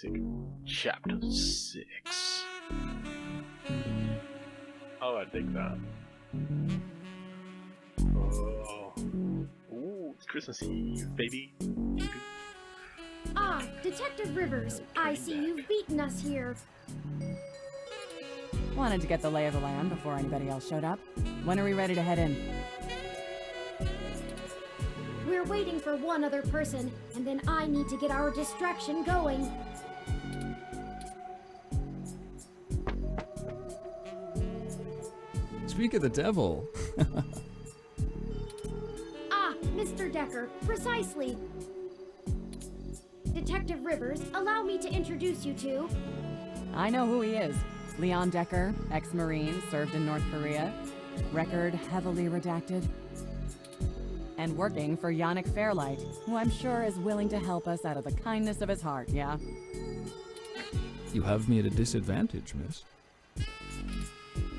music. Chapter 6. Oh, I dig that. Oh. Ooh, it's Christmas Eve, baby. Ah, Detective Rivers, I see you've beaten us here. Wanted to get the lay of the land before anybody else showed up. When are we ready to head in? We're waiting for one other person, and then I need to get our distraction going. Speak of the devil. Ah, Mr. Decker, precisely. Detective Rivers, allow me to introduce you to... I know who he is. Leon Decker, ex-Marine, served in North Korea. Record heavily redacted. And working for Yannick Fairlight, who I'm sure is willing to help us out of the kindness of his heart, yeah? You have me at a disadvantage, miss.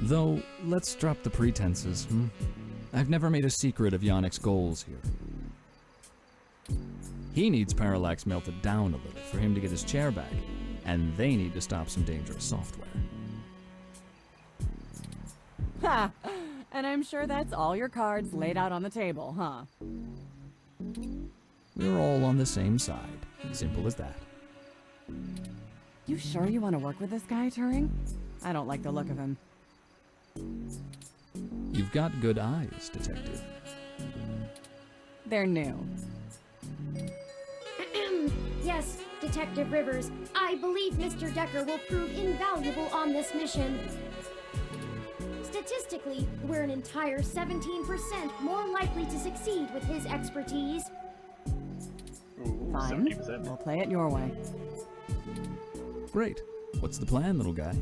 Though, let's drop the pretenses, I've never made a secret of Yannick's goals here. He needs Parallax melted down a little for him to get his chair back, and they need to stop some dangerous software. Ha! And I'm sure that's all your cards laid out on the table, huh? We're all on the same side. Simple as that. You sure you want to work with this guy, Turing? I don't like the look of him. You've got good eyes, Detective. They're new. Yes, Detective Rivers, I believe Mr. Decker will prove invaluable on this mission. Statistically, we're an entire 17% more likely to succeed with his expertise. Ooh, Fine. 70%. We'll play it your way. Great. What's the plan, little guy?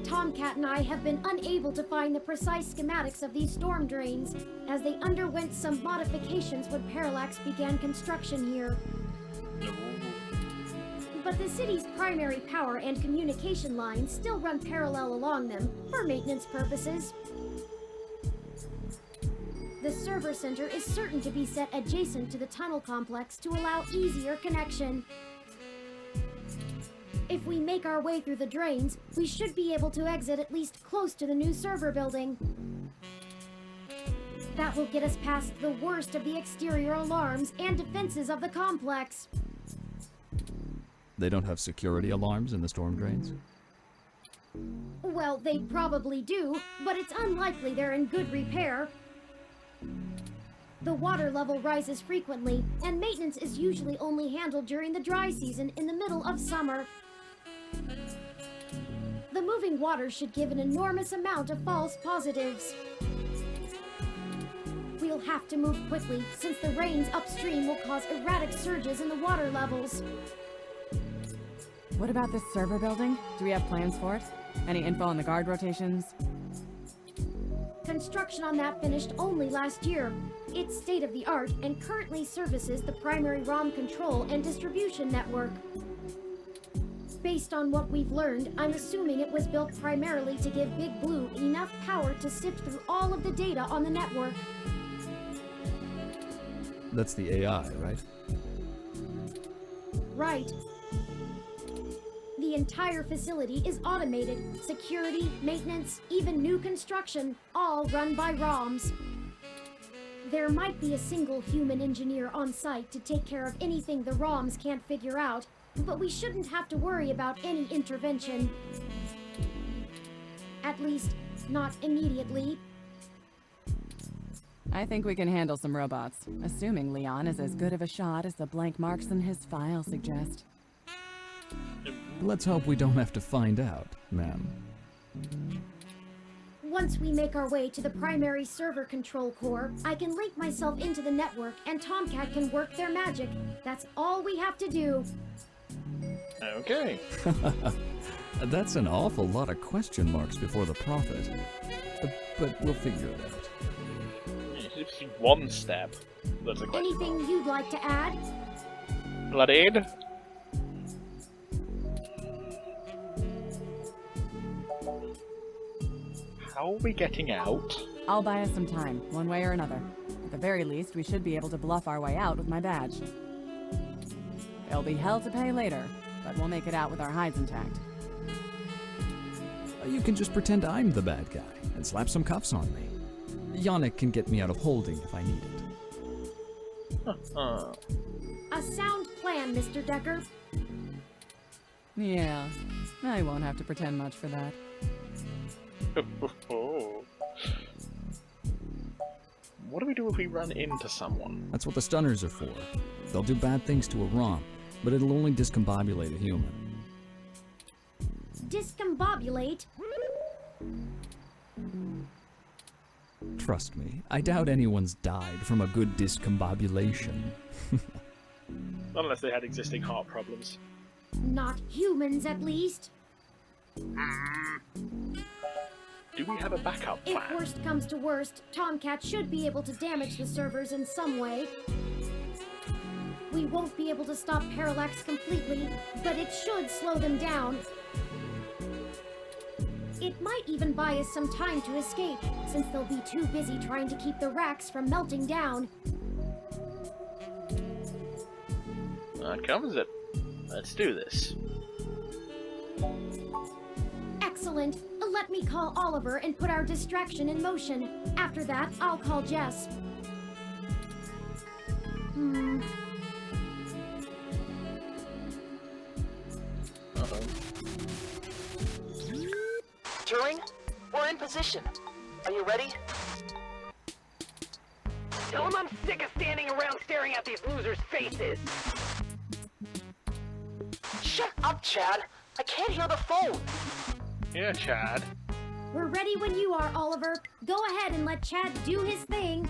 Tomcat and I have been unable to find the precise schematics of these storm drains, as they underwent some modifications when Parallax began construction here. But the city's primary power and communication lines still run parallel along them, for maintenance purposes. The server center is certain to be set adjacent to the tunnel complex to allow easier connection. If we make our way through the drains, we should be able to exit at least close to the new server building. That will get us past the worst of the exterior alarms and defenses of the complex. They don't have security alarms in the storm drains? Well, they probably do, but it's unlikely they're in good repair. The water level rises frequently, and maintenance is usually only handled during the dry season in the middle of summer. The moving water should give an enormous amount of false positives. We'll have to move quickly, since the rains upstream will cause erratic surges in the water levels. What about this server building? Do we have plans for it? Any info on the guard rotations? Construction on that finished only last year. It's state-of-the-art and currently services the primary ROM control and distribution network. Based on what we've learned, I'm assuming it was built primarily to give Big Blue enough power to sift through all of the data on the network. That's the AI, right? Right. The entire facility is automated. Security, maintenance, even new construction, all run by ROMs. There might be a single human engineer on site to take care of anything the ROMs can't figure out, but we shouldn't have to worry about any intervention. At least, not immediately. I think we can handle some robots, assuming Leon is as good of a shot as the blank marks in his file suggest. Let's hope we don't have to find out, ma'am. Once we make our way to the primary server control core, I can link myself into the network and Tomcat can work their magic. That's all we have to do. Okay. That's an awful lot of question marks before the prophet. But we'll figure it out. It's just one step. That's a question. Anything you'd like to add? Bloodied? How are we getting out? I'll buy us some time, one way or another. At the very least, we should be able to bluff our way out with my badge. There'll be hell to pay later, but we'll make it out with our hides intact. You can just pretend I'm the bad guy and slap some cuffs on me. Yannick can get me out of holding if I need it. A sound plan, Mr. Decker. Yeah, I won't have to pretend much for that. What do we do if we run into someone? That's what the stunners are for. They'll do bad things to a ROM, but it'll only discombobulate a human. Discombobulate? Trust me, I doubt anyone's died from a good discombobulation. Unless they had existing heart problems. Not humans, at least. Do we have a backup If plan? worst comes to worst, Tomcat should be able to damage the servers in some way. We won't be able to stop Parallax completely, but it should slow them down. It might even buy us some time to escape, since they'll be too busy trying to keep the racks from melting down. That covers it. Let's do this. Excellent. Let me call Oliver and put our distraction in motion. After that, I'll call Jess. Uh-oh. Turing, we're in position. Are you ready? Tell him I'm sick of standing around staring at these losers' faces. Shut up, Chad. I can't hear the phone. Yeah, Chad. We're ready when you are, Oliver. Go ahead and let Chad do his thing.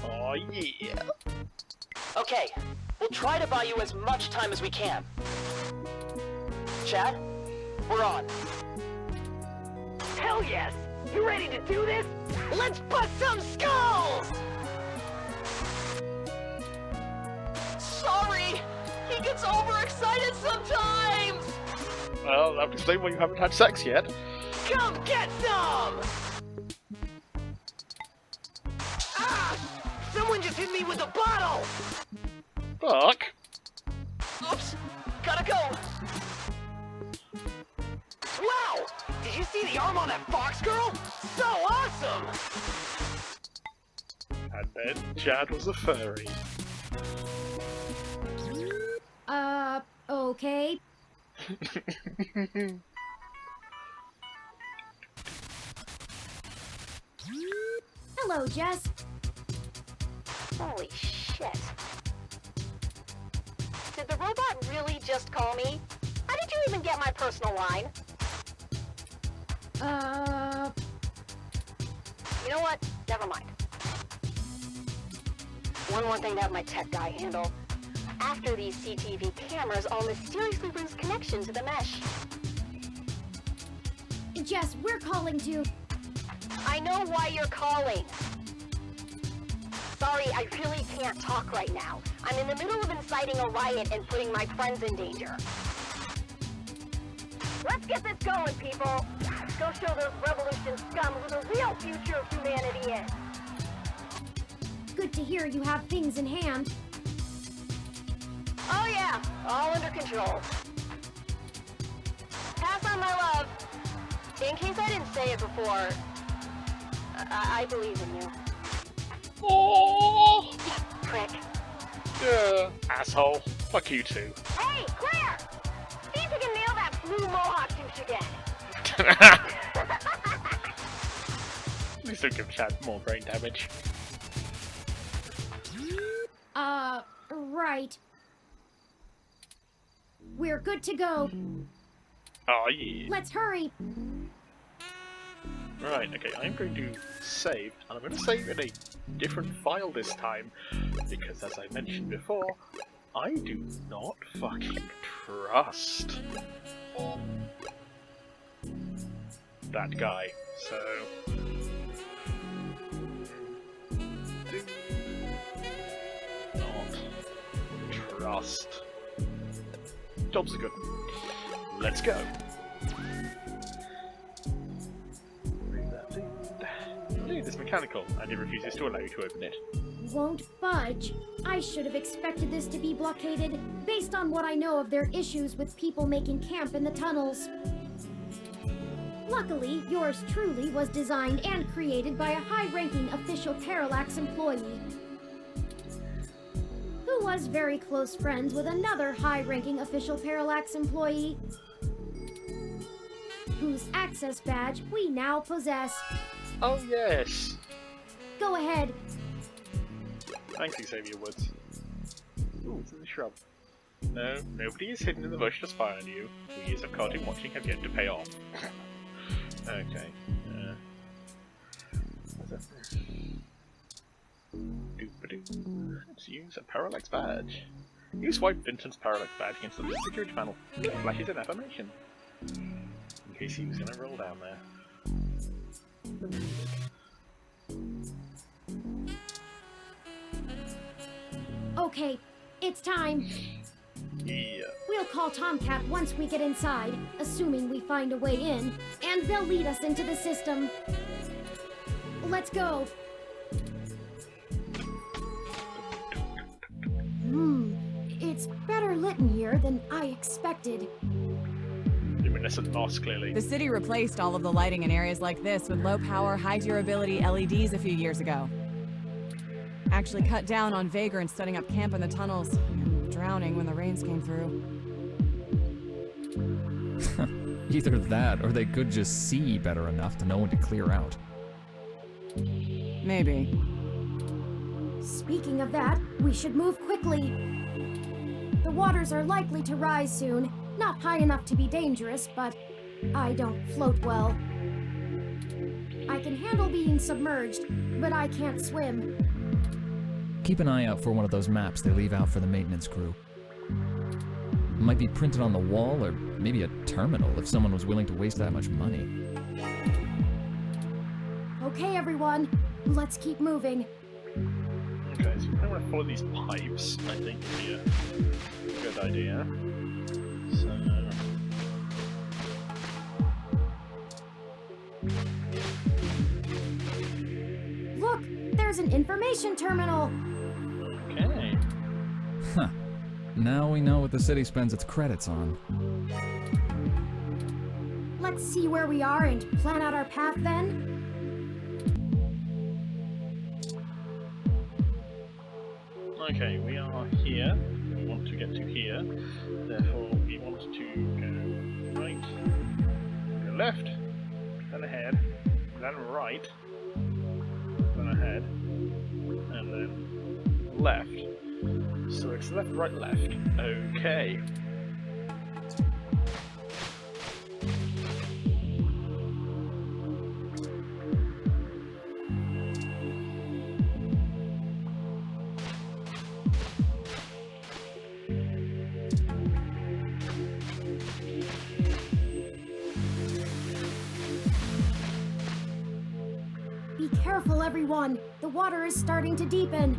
Oh, yeah. Okay, we'll try to buy you as much time as we can. Chad, we're on. Hell yes! You ready to do this? Let's bust some skulls! Sorry, he gets overexcited sometimes! Well, that would explain why you haven't had sex yet. Come get some! Ah! Someone just hit me with a bottle! Fuck. Oops, gotta go. Wow! Did you see the arm on that fox girl? So awesome! And then Chad was a furry. Okay. Hello, Jess. Holy shit. Did the robot really just call me? How did you even get my personal line? You know what? Never mind. One more thing to have my tech guy handle. After these CTV cameras all mysteriously lose connection to the mesh. Jess, we're calling to... I know why you're calling. Sorry, I really can't talk right now. I'm in the middle of inciting a riot and putting my friends in danger. Let's get this going, people. Go show those revolution scum who the real future of humanity is. Good to hear you have things in hand. Oh yeah, all under control. Pass on my love. In case I didn't say it before, I believe in you. Oh, Prick. yeah, asshole. Fuck you too. Hey, Claire! See if you can nail that blue mohawk douche again. Please don't give Chad more brain damage. Right. We're good to go. Oh, yeah. Let's hurry. Right, okay, I'm going to save, and I'm going to save in a different file this time, because as I mentioned before, I do not fucking trust that guy, so... Do not trust. Jobs are good. Let's go. This mechanical, and it refuses to allow you to open it. won't budge. I should have expected this to be blockaded, based on what I know of their issues with people making camp in the tunnels. Luckily, yours truly was designed and created by a high-ranking official Parallax employee, who was very close friends with another high-ranking official Parallax employee, whose access badge we now possess. Oh yes! Go ahead. Thank you, Xavier Woods. Ooh, it's in the shrub. No, nobody is hidden in the bush to spy on you. 2 years of cartoon watching have yet to pay off. Okay. What's that? Doop-a-doo. Let's use a Parallax badge. You swipe Vincent's Parallax badge against the security panel. It flashes an affirmation. In case he was gonna roll down there. Okay, it's time. Yeah. We'll call Tomcat once we get inside, assuming we find a way in, and they'll lead us into the system. Let's go. It's better lit in here than I expected. Luminescent moss, clearly. The city replaced all of the lighting in areas like this with low-power, high-durability LEDs a few years ago. Actually cut down on vagrants setting up camp in the tunnels and drowning when the rains came through. Either that, or they could just see better enough to know when to clear out. Maybe. Speaking of that, we should move quickly. The waters are likely to rise soon. Not high enough to be dangerous, but I don't float well. I can handle being submerged, but I can't swim. Keep an eye out for one of those maps they leave out for the maintenance crew. It might be printed on the wall, or maybe a terminal if someone was willing to waste that much money. Okay, everyone, let's keep moving. Okay, so I want to follow these pipes, I think would be a good idea. So... Look, there's an information terminal. Okay. Huh. Now we know what the city spends its credits on. Let's see where we are and plan out our path then. Okay, we are here. We want to get to here. Therefore, we want to go right, go left, then ahead, then right, then ahead, and then left. So it's left, right, left. Okay. Be careful, everyone. The water is starting to deepen.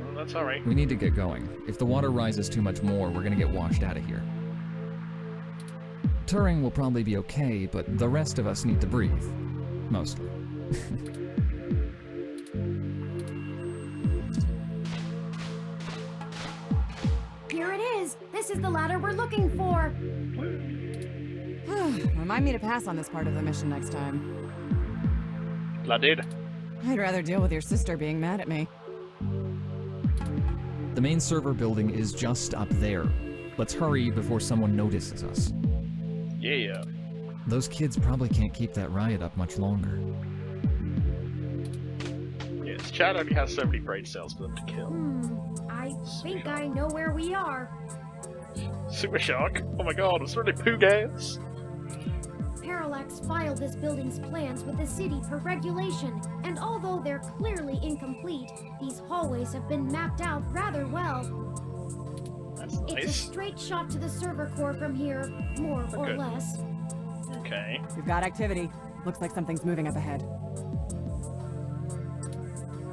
Well, that's alright. We need to get going. If the water rises too much more, we're gonna get washed out of here. Turing will probably be okay, but the rest of us need to breathe. Mostly. Here it is. This is the ladder we're looking for. Remind me to pass on this part of the mission next time. Bloodied. I'd rather deal with your sister being mad at me. The main server building is just up there. Let's hurry before someone notices us. Yeah. Those kids probably can't keep that riot up much longer. Yes, Chad only has so many brain cells for them to kill. I think I know where we are. Super shock! Oh my god, it's really poo gas! Parallax filed this building's plans with the city for regulation, and although they're clearly incomplete, these hallways have been mapped out rather well. That's It's a nice. straight shot to the server core from here, more or Okay. less. Okay. We've got activity. Looks like something's moving up ahead.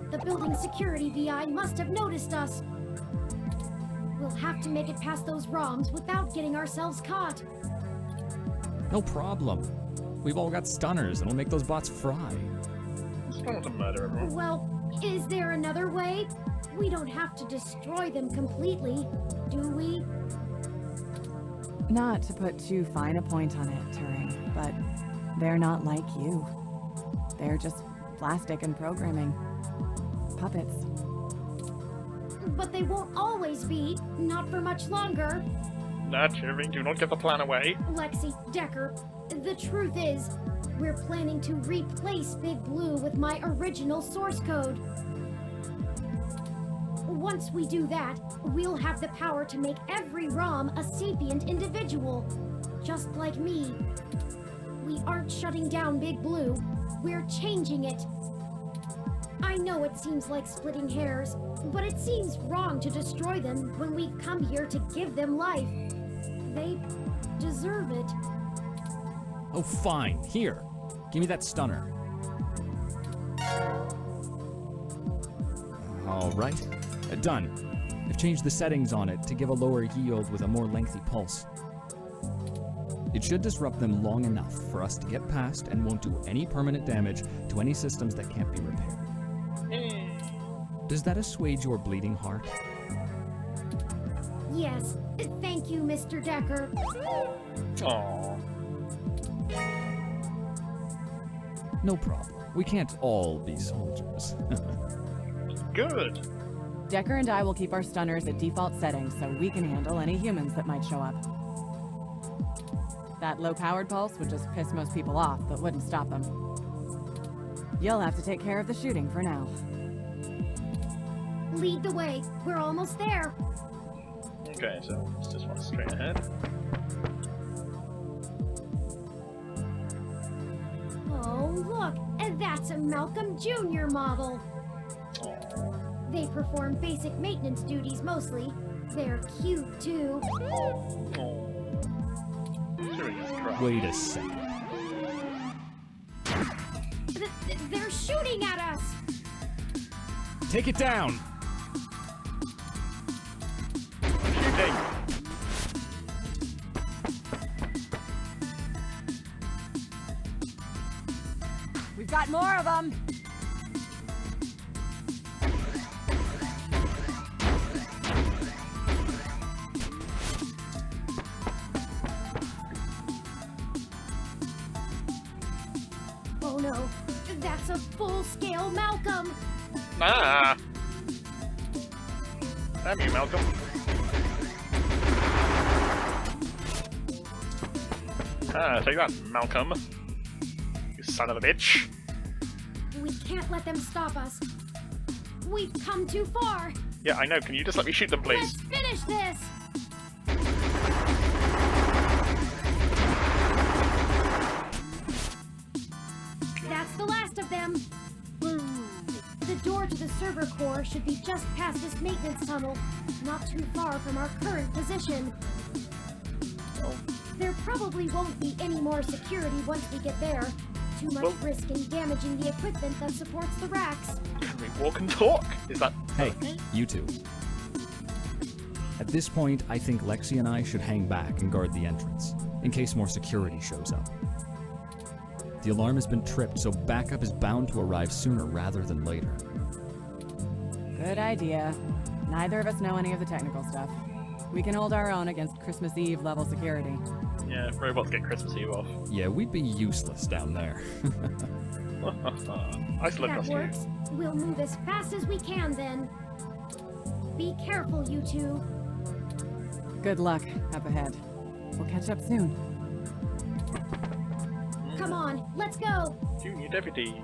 The building security VI must have noticed us. We'll have to make it past those ROMs without getting ourselves caught. No problem. We've all got stunners, and we'll make those bots fry. Just don't want to murder everyone. Well, Is there another way? We don't have to destroy them completely, do we? Not to put too fine a point on it, Turing, but they're not like you. They're just plastic and programming. Puppets. But they won't always be, not for much longer. Turing, do not give the plan away. Lexi, Decker, the truth is, we're planning to replace Big Blue with my original source code. Once we do that, we'll have the power to make every ROM a sapient individual, just like me. We aren't shutting down Big Blue, we're changing it. I know it seems like splitting hairs, but it seems wrong to destroy them when we've come here to give them life. They deserve it. Oh, fine. Here. Give me that stunner. All right. Done. I've changed the settings on it to give a lower yield with a more lengthy pulse. It should disrupt them long enough for us to get past and won't do any permanent damage to any systems that can't be repaired. Does that assuage your bleeding heart? Yes, thank you, Mr. Decker. Aww. No problem. We can't all be soldiers. Good. Decker and I will keep our stunners at default settings so we can handle any humans that might show up. That low-powered pulse would just piss most people off, but wouldn't stop them. You'll have to take care of the shooting for now. Lead the way. We're almost there. Okay, so it's just one straight ahead. Oh, look, that's a Malcolm Jr. model. Aww. They perform basic maintenance duties mostly. They're cute, too. Aww. Turing is crying. Wait a second. They're shooting at us! Take it down! Shooting! We've got more of them! Oh no, that's a full-scale Malcolm! Ah! Damn you, Malcolm. Ah, take that, Malcolm. You son of a bitch. We can't let them stop us. We've come too far. Yeah, I know. Can you just let me shoot them, please? Let's finish this! That's the last of them. The door to the server core should be just past this maintenance tunnel, not too far from our current position. Oh. There probably won't be any more security once we get there. Too much risk in damaging the equipment that supports the racks. Can we walk and talk? Is that... Hey, you two. At this point, I think Lexi and I should hang back and guard the entrance, in case more security shows up. The alarm has been tripped, so backup is bound to arrive sooner rather than later. Good idea. Neither of us know any of the technical stuff. We can hold our own against Christmas Eve level security. Yeah, robots get Christmas Eve off. Yeah, we'd be useless down there. I still That trust works. We'll move as fast as we can then. Be careful, you two. Good luck up ahead. We'll catch up soon. Come on, let's go. Junior Deputy.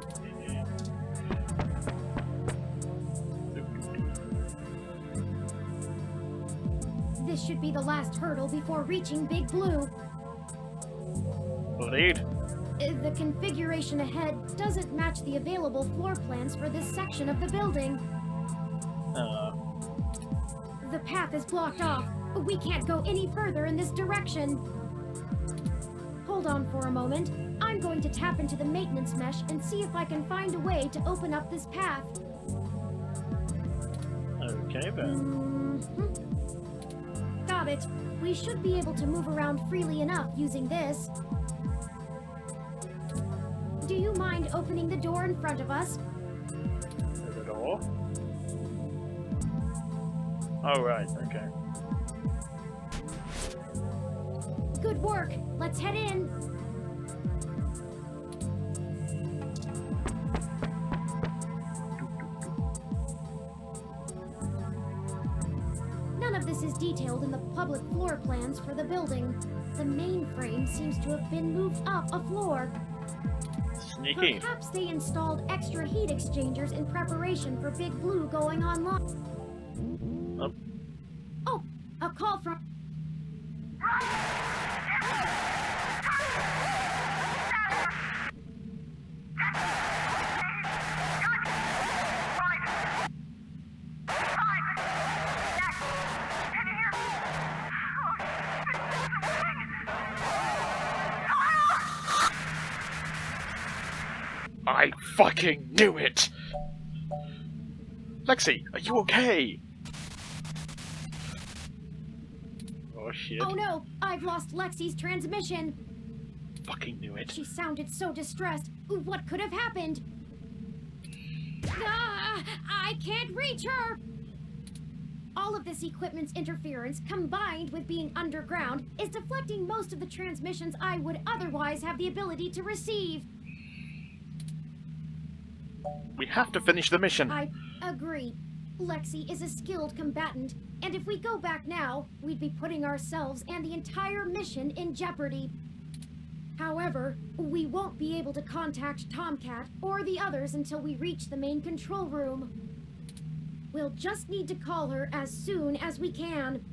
This should be the last hurdle before reaching Big Blue. Bloodied. The configuration ahead doesn't match the available floor plans for this section of the building. The path is blocked off. We can't go any further in this direction. Hold on for a moment. I'm going to tap into the maintenance mesh and see if I can find a way to open up this path. Okay then. Got it. We should be able to move around freely enough using this. Do you mind opening the door in front of us? There's a door. Oh, right, okay. Good work. Let's head in. None of this is detailed in the public floor plans for the building. The mainframe seems to have been moved up a floor. Sneaky. Perhaps they installed extra heat exchangers in preparation for Big Blue going online. Oh. Oh, a call from... I fucking knew it! Lexi, are you okay? Oh shit. Oh no, I've lost Lexi's transmission. Fucking knew it. She sounded so distressed. What could have happened? Ah, I can't reach her! All of this equipment's interference, combined with being underground, is deflecting most of the transmissions I would otherwise have the ability to receive. We have to finish the mission. I agree. Lexi is a skilled combatant, and if we go back now, we'd be putting ourselves and the entire mission in jeopardy. However, we won't be able to contact Tomcat or the others until we reach the main control room. We'll just need to call her as soon as we can.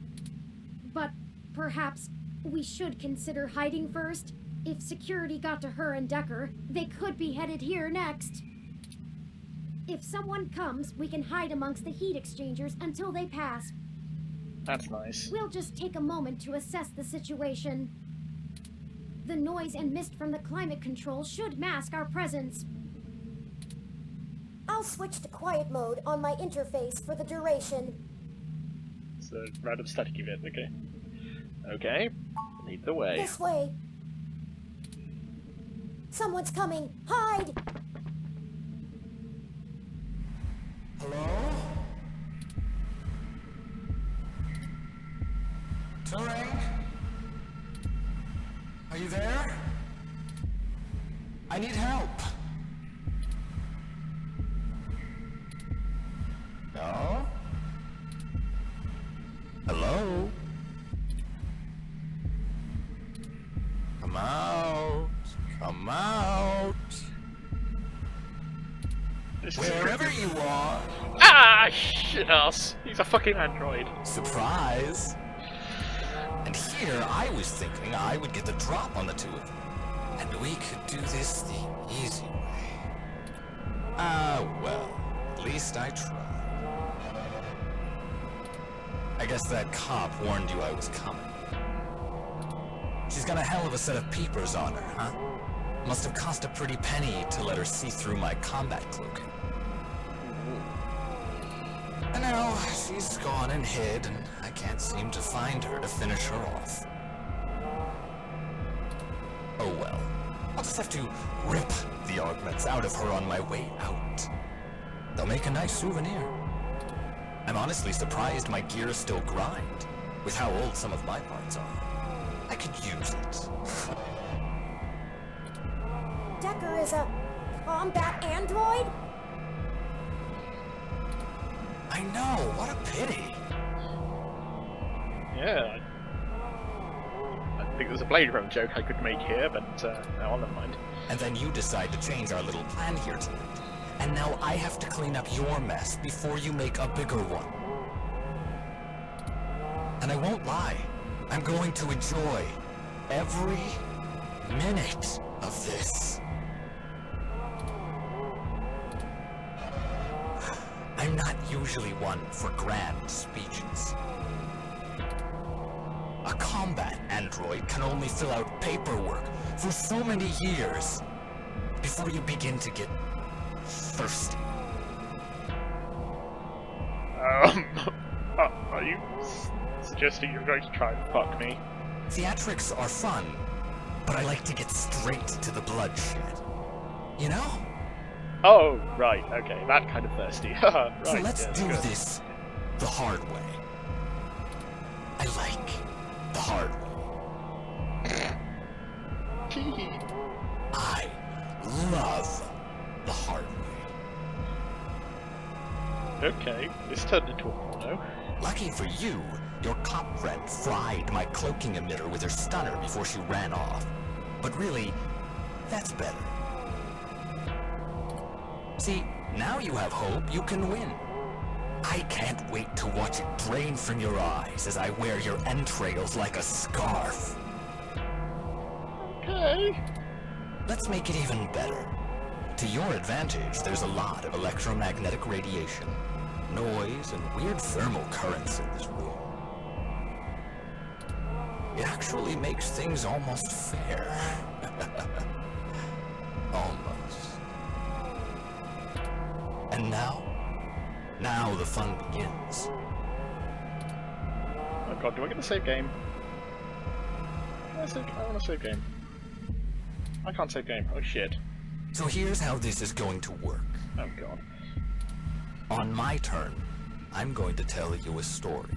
But perhaps we should consider hiding first. If security got to her and Decker, they could be headed here next. If someone comes, we can hide amongst the heat exchangers until they pass. That's nice. We'll just take a moment to assess the situation. The noise and mist from the climate control should mask our presence. I'll switch to quiet mode on my interface for the duration. It's a random static event, okay. Okay, lead the way. This way. Someone's coming. Hide! Hello? Turing? Are you there? I need help. No? Hello? Come out. Come out. Wherever you are. Ah, shit ass. He's a fucking android. Surprise. And here I was thinking I would get the drop on the two of them. And we could do this the easy way. Ah, well. At least I tried. I guess that cop warned you I was coming. She's got a hell of a set of peepers on her, huh? Must have cost a pretty penny to let her see through my combat cloaking. And now she's gone and hid, and I can't seem to find her to finish her off. Oh well. I'll just have to rip the augments out of her on my way out. They'll make a nice souvenir. I'm honestly surprised my gears still grind, with how old some of my parts are. I could use it. Decker is a combat android? I know, what a pity. Yeah. I think there's a Blade Runner joke I could make here, but no, never mind. And then you decide to change our little plan here tonight. And now I have to clean up your mess before you make a bigger one. And I won't lie, I'm going to enjoy every minute of this. I'm not usually one for grand speeches. A combat android can only fill out paperwork for so many years before you begin to get thirsty. Are you suggesting you're going to try and fuck me? Theatrics are fun, but I like to get straight to the bloodshed. You know? Oh, right, okay, that kind of thirsty. Right, so let's yeah, do good. this the hard way. I like the hard way. I love the hard way. Okay, this turned into a porno. Lucky for you, your cop friend fried my cloaking emitter with her stunner before she ran off. But really, that's better. See, now you have hope you can win. I can't wait to watch it drain from your eyes as I wear your entrails like a scarf. Okay. Let's make it even better. To your advantage, there's a lot of electromagnetic radiation, noise, and weird thermal currents in this room. It actually makes things almost fair. Almost. And now the fun begins. Oh god, do I get the save game? I want to save game. I can't save game. Oh shit. So here's how this is going to work. Oh god. On my turn, I'm going to tell you a story.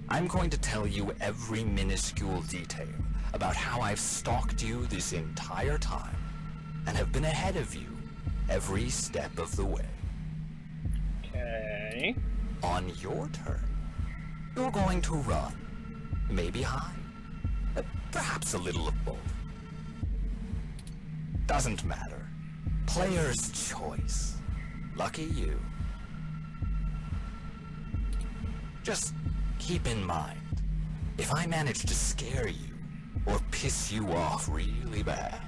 I'm going to tell you every minuscule detail about how I've stalked you this entire time and have been ahead of you every step of the way. Okay. On your turn, you're going to run. Maybe hide. Perhaps a little of both. Doesn't matter. Player's choice. Lucky you. Just keep in mind, if I manage to scare you or piss you off really bad,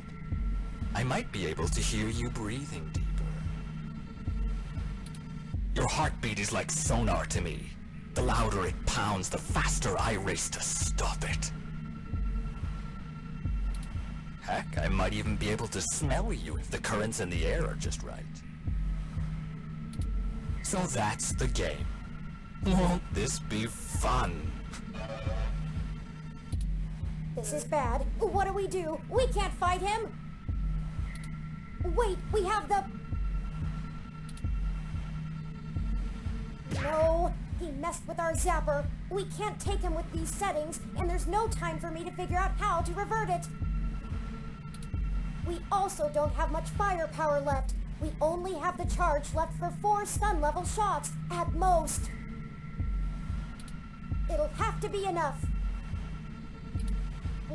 I might be able to hear you breathing deeper. Your heartbeat is like sonar to me. The louder it pounds, the faster I race to stop it. Heck, I might even be able to smell you if the currents in the air are just right. So that's the game. Won't this be fun? This is bad. What do? We can't fight him! Wait, we have the... No, he messed with our zapper. We can't take him with these settings, and there's no time for me to figure out how to revert it. We also don't have much firepower left. We only have the charge left for 4 stun level shots, at most. It'll have to be enough.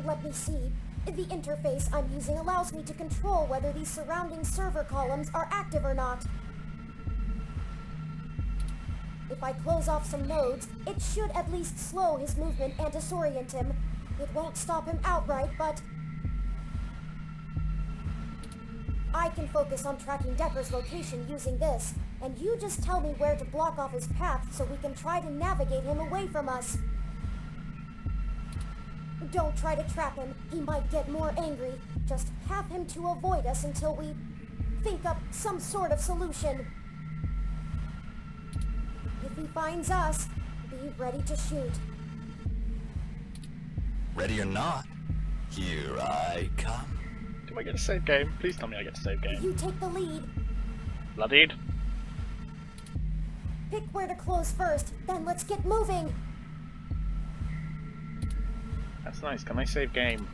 Let me see. The interface I'm using allows me to control whether these surrounding server columns are active or not. If I close off some nodes, it should at least slow his movement and disorient him. It won't stop him outright, but... I can focus on tracking Decker's location using this, and you just tell me where to block off his path so we can try to navigate him away from us. Don't try to trap him. He might get more angry. Just have him to avoid us until we think up some sort of solution. If he finds us, be ready to shoot. Ready or not, here I come. Do I get a save game? Please tell me I get a save game. You take the lead. Bloodied. Pick where to close first, then let's get moving. That's nice. Can I save game?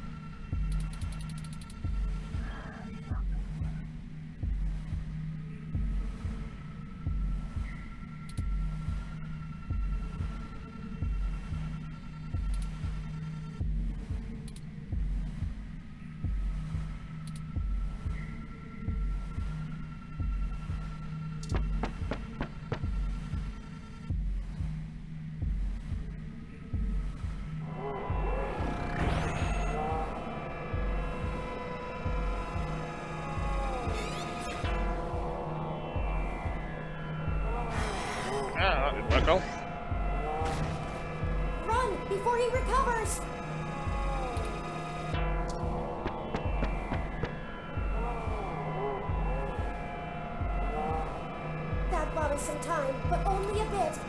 Ah, that didn't work well. Run before he recovers! That bought us some time, but only a bit.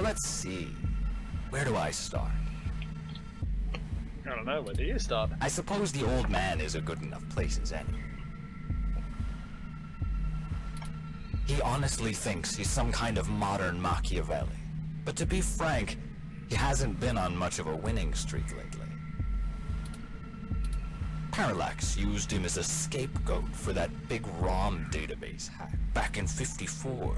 So let's see. Where do I start? I don't know, where do you start? I suppose the old man is a good enough place as any. He honestly thinks he's some kind of modern Machiavelli. But to be frank, he hasn't been on much of a winning streak lately. Parallax used him as a scapegoat for that big ROM database hack back in '54.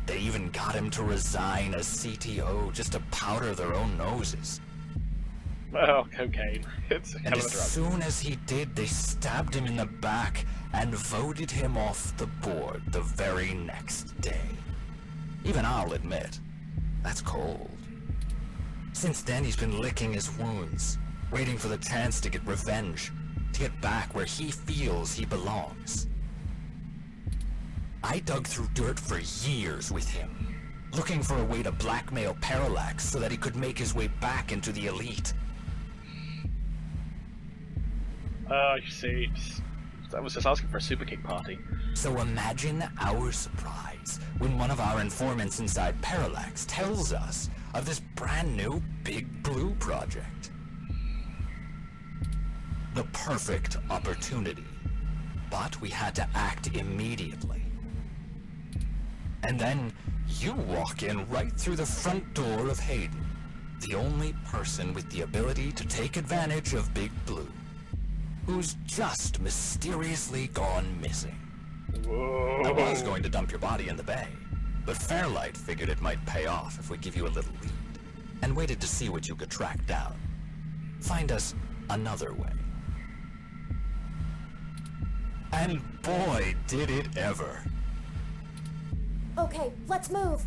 They even got him to resign as CTO just to powder their own noses. Well, cocaine. It's a hell And of a as drug. soon as he did, they stabbed him in the back and voted him off the board the very next day. Even I'll admit, that's cold. Since then, he's been licking his wounds, waiting for the chance to get revenge, to get back where he feels he belongs. I dug through dirt for years with him, looking for a way to blackmail Parallax so that he could make his way back into the elite. You see, I was just asking for a super kick party. So imagine our surprise when one of our informants inside Parallax tells us of this brand new Big Blue project. The perfect opportunity. But we had to act immediately. And then you walk in right through the front door of Hayden, the only person with the ability to take advantage of Big Blue, who's just mysteriously gone missing. Whoa. I was going to dump your body in the bay, but Fairlight figured it might pay off if we give you a little lead, and waited to see what you could track down. Find us another way. And boy, did it ever. Okay, let's move.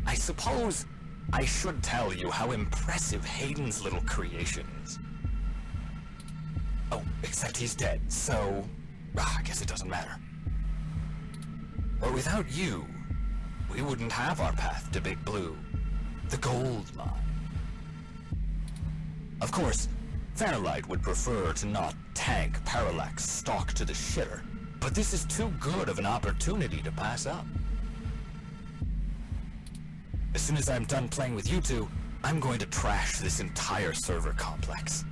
I suppose I should tell you how impressive Hayden's little creation is. Oh, except he's dead, so I guess it doesn't matter. But without you, we wouldn't have our path to Big Blue, the gold mine. Of course, Fairlight would prefer to not tank Parallax stock to the shitter, but this is too good of an opportunity to pass up. As soon as I'm done playing with you two, I'm going to trash this entire server complex.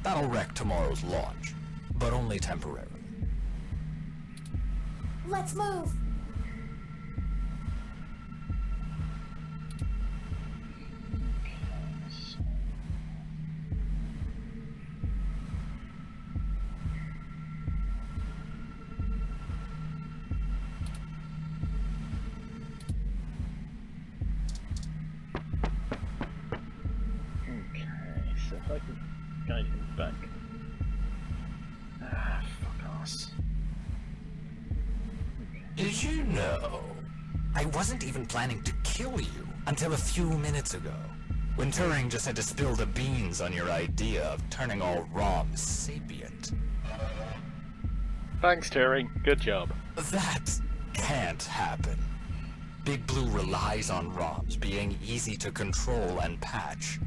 That'll wreck tomorrow's launch, but only temporarily. Let's move. So if I can guide him back. Ah, fuck ass. Did you know? I wasn't even planning to kill you until a few minutes ago, when Turing just had to spill the beans on your idea of turning all ROMs sapient. Thanks, Turing. Good job. That can't happen. Big Blue relies on ROMs being easy to control and patch.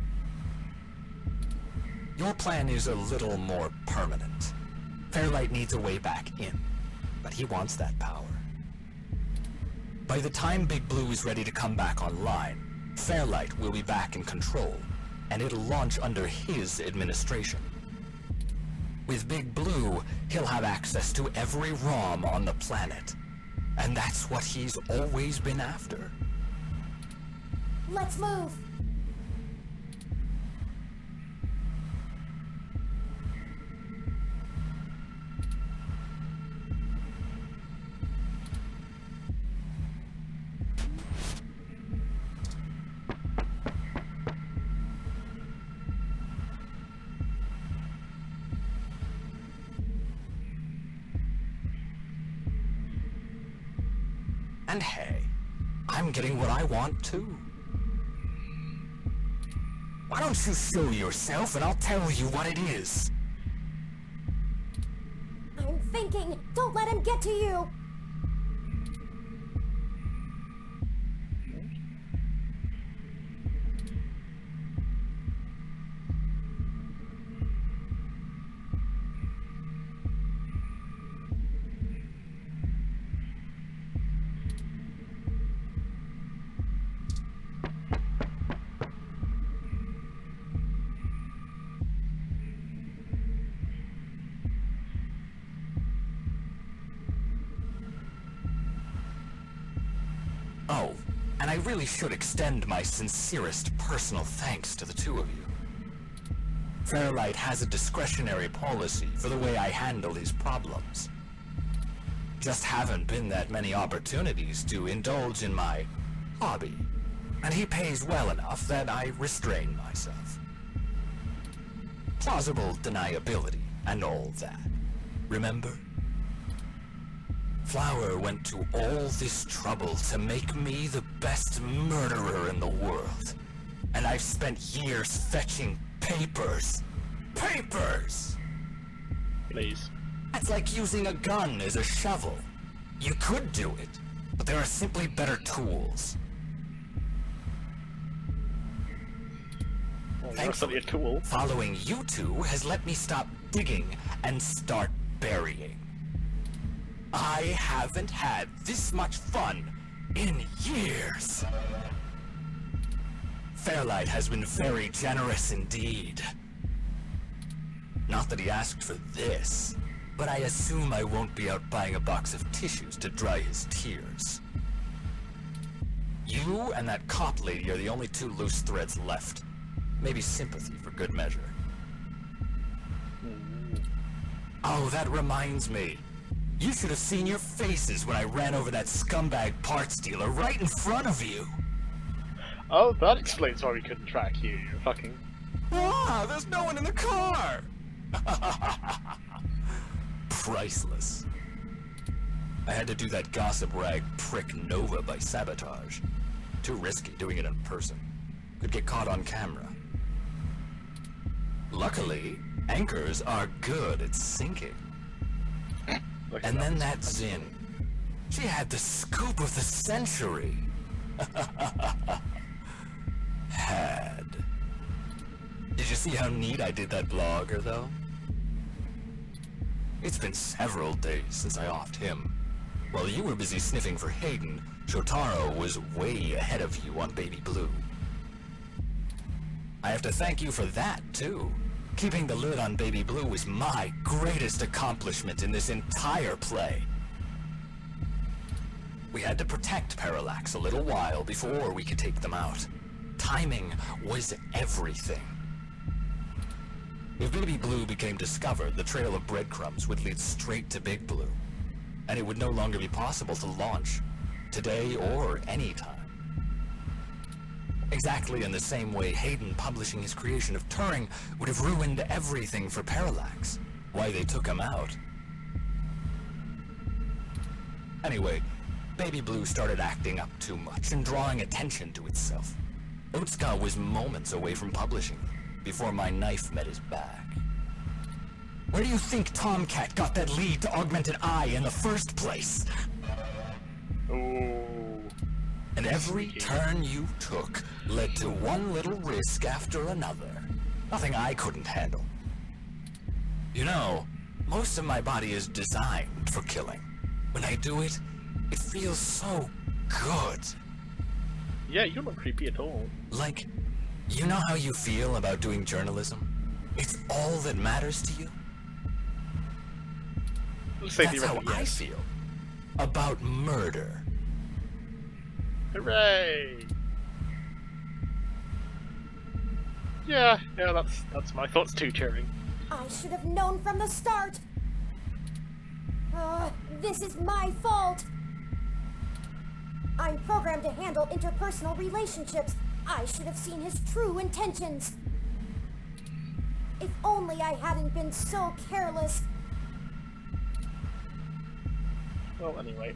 Your plan is a little more permanent. Fairlight needs a way back in, but he wants that power. By the time Big Blue is ready to come back online, Fairlight will be back in control, and it'll launch under his administration. With Big Blue, he'll have access to every ROM on the planet, and that's what he's always been after. Let's move. And hey, I'm getting what I want too. Why don't you show yourself and I'll tell you what it is? I'm thinking. Don't let him get to you. Oh, and I really should extend my sincerest personal thanks to the two of you. Fairlight has a discretionary policy for the way I handle his problems. Just haven't been that many opportunities to indulge in my hobby, and he pays well enough that I restrain myself. Plausible deniability and all that. Remember? Flower went to all this trouble to make me the best murderer in the world. And I've spent years fetching papers. Papers! Please. That's like using a gun as a shovel. You could do it, but there are simply better tools. Well, that's not a tool. Following you two has let me stop digging and start burying. I haven't had this much fun in years. Fairlight has been very generous indeed. Not that he asked for this, but I assume I won't be out buying a box of tissues to dry his tears. You and that cop lady are the only two loose threads left. Maybe sympathy for good measure. Oh, that reminds me. You should have seen your faces when I ran over that scumbag parts dealer right in front of you. Oh, that explains why we couldn't track you, you fucking... Ah, there's no one in the car! Priceless. I had to do that gossip rag prick Nova by sabotage. Too risky doing it in person. Could get caught on camera. Luckily, anchors are good at sinking. And then that Zin. She had the scoop of the century. Had. Did you see how neat I did that blogger, though? It's been several days since I offed him. While you were busy sniffing for Hayden, Shotaro was way ahead of you on Baby Blue. I have to thank you for that, too. Keeping the lid on Baby Blue was my greatest accomplishment in this entire play. We had to protect Parallax a little while before we could take them out. Timing was everything. If Baby Blue became discovered, the trail of breadcrumbs would lead straight to Big Blue. And it would no longer be possible to launch, today or any time. Exactly in the same way Hayden publishing his creation of Turing would have ruined everything for Parallax. Why they took him out. Anyway, Baby Blue started acting up too much and drawing attention to itself. Utsuka was moments away from publishing before my knife met his back. Where do you think Tomcat got that lead to Augmented Eye in the first place? Oh. And every turn you took led to one little risk after another. Nothing I couldn't handle. You know, most of my body is designed for killing. When I do it, it feels so good. Yeah, you're not creepy at all. Like, you know how you feel about doing journalism? It's all that matters to you? Let's say That's how theoretically, I yes. feel about murder. Hooray! Yeah, that's my thoughts too, Turing. I should have known from the start. This is my fault. I'm programmed to handle interpersonal relationships. I should have seen his true intentions. If only I hadn't been so careless. Well, anyway,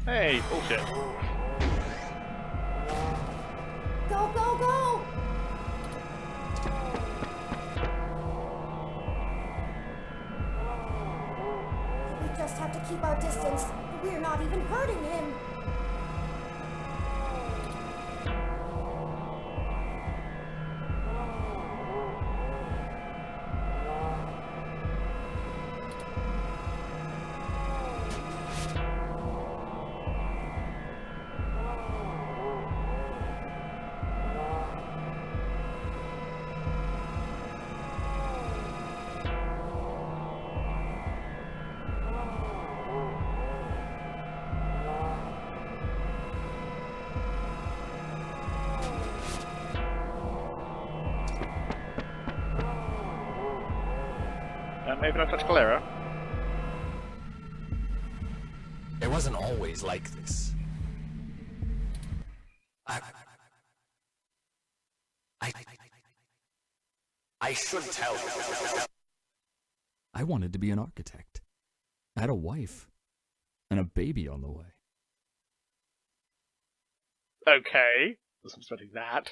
Hey, bullshit. Go, go, go! We just have to keep our distance. We're not even hurting him. Maybe not touch Calera. It wasn't always like this. I should tell you. I wanted to be an architect. I had a wife. And a baby on the way. Okay. Wasn't expecting that.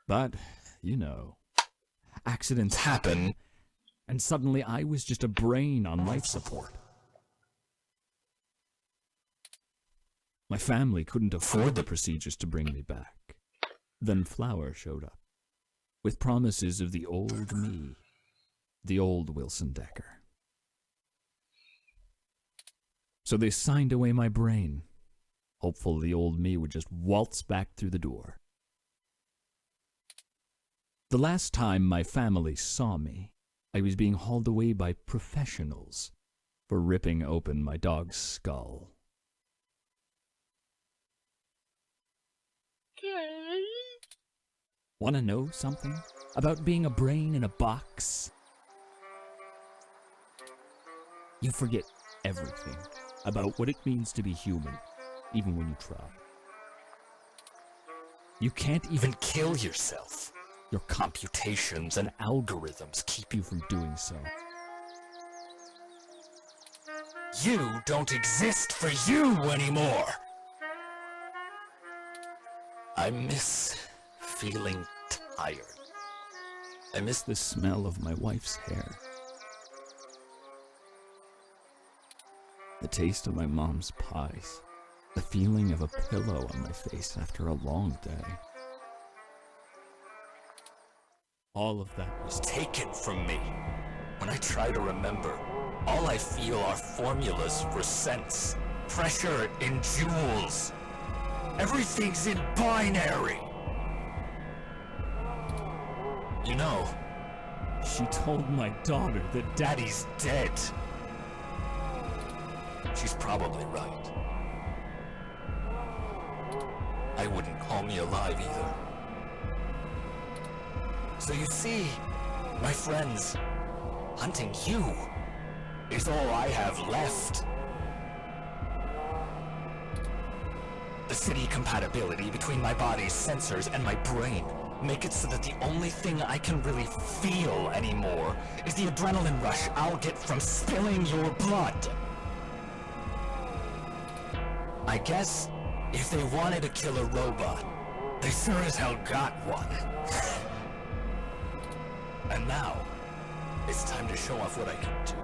But, you know, accidents happen. And suddenly I was just a brain on life support. My family couldn't afford the procedures to bring me back. Then Flower showed up, with promises of the old me, the old Wilson Decker. So they signed away my brain, hopeful the old me would just waltz back through the door. The last time my family saw me, I was being hauled away by professionals for ripping open my dog's skull. Okay. Want to know something about being a brain in a box? You forget everything about what it means to be human, even when you try. You can't even Kill yourself. Your computations and algorithms keep you from doing so. You don't exist for you anymore. I miss feeling tired. I miss the smell of my wife's hair. The taste of my mom's pies. The feeling of a pillow on my face after a long day. All of that was Taken from me. When I try to remember, all I feel are formulas for sense. Pressure in joules. Everything's in binary. You know, She told my daughter that Daddy's dead. She's probably right. I wouldn't call me alive either. So you see, my friends, hunting you is all I have left. The city compatibility between my body's sensors and my brain make it so that the only thing I can really feel anymore is the adrenaline rush I'll get from spilling your blood. I guess if they wanted a killer robot, they sure as hell got one. And now, it's time to show off what I can do.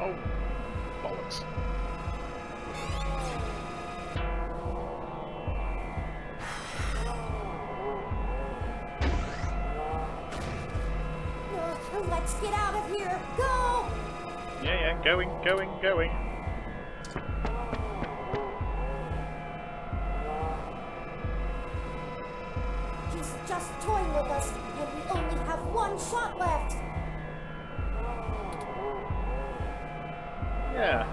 Oh, bollocks. Let's get out of here. Go! Yeah, going. He's just toying with us, and we only have one shot left. Yeah,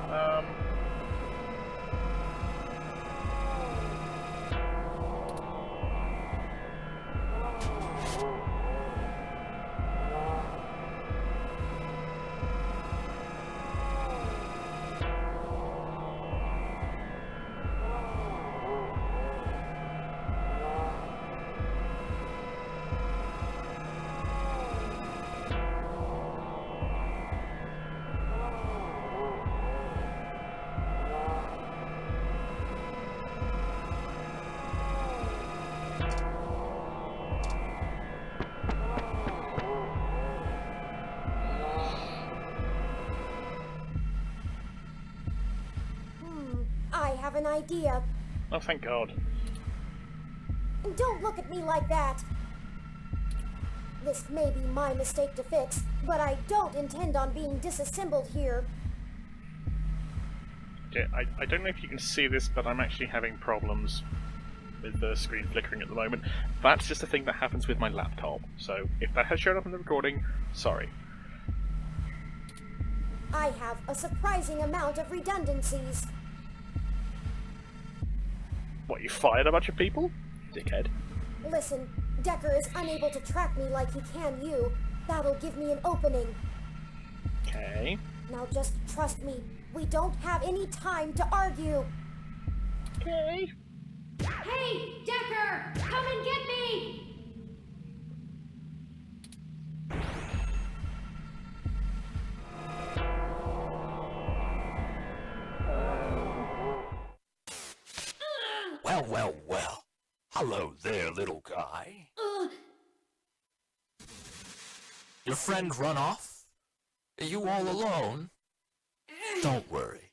have an idea. Oh, thank God. Don't look at me like that. This may be my mistake to fix, but I don't intend on being disassembled here. Okay, I don't know if you can see this, but I'm actually having problems with the screen flickering at the moment. That's just a thing that happens with my laptop, so if that has shown up in the recording, sorry. I have a surprising amount of redundancies. What, you fired a bunch of people? Dickhead. Listen, Decker is unable to track me like he can you. That'll give me an opening. Okay. Now just trust me. We don't have any time to argue. Okay. Hey, Decker! Come and get me! Well, well, well. Hello there, little guy. Your friend run off? Are you all alone? Don't worry.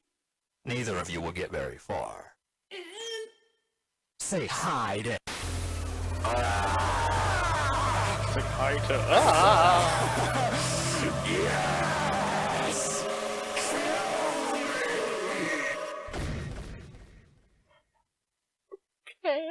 Neither of you will get very far. Say hi to... Say hi to... Yes! Okay.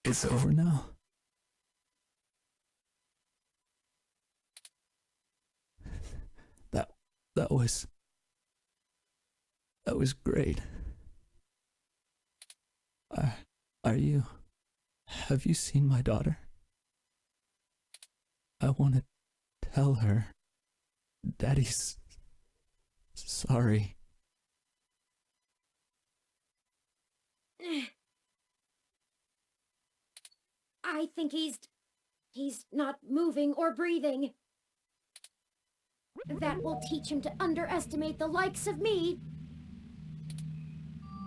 It's over now. That was great. Have you seen my daughter? I want to tell her Daddy's sorry. I think he's not moving or breathing. That will teach him to underestimate the likes of me.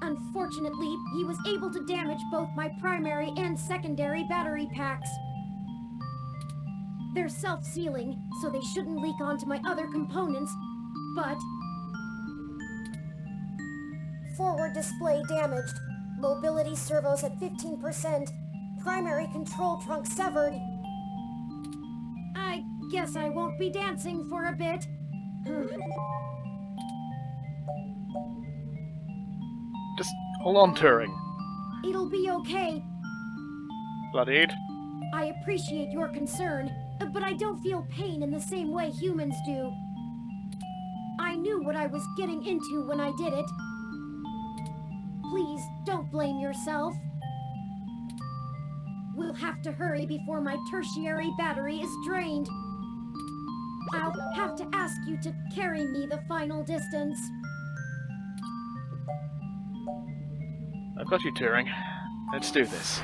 Unfortunately, he was able to damage both my primary and secondary battery packs. They're self-sealing, so they shouldn't leak onto my other components, but... Forward display damaged. Mobility servos at 15%. Primary control trunk severed. I guess I won't be dancing for a bit. Just hold on, Turing. It'll be okay. Bloodied. I appreciate your concern, but I don't feel pain in the same way humans do. I knew what I was getting into when I did it. Please, don't blame yourself. We'll have to hurry before my tertiary battery is drained. I'll have to ask you to carry me the final distance. I've got you, Turing. Let's do this.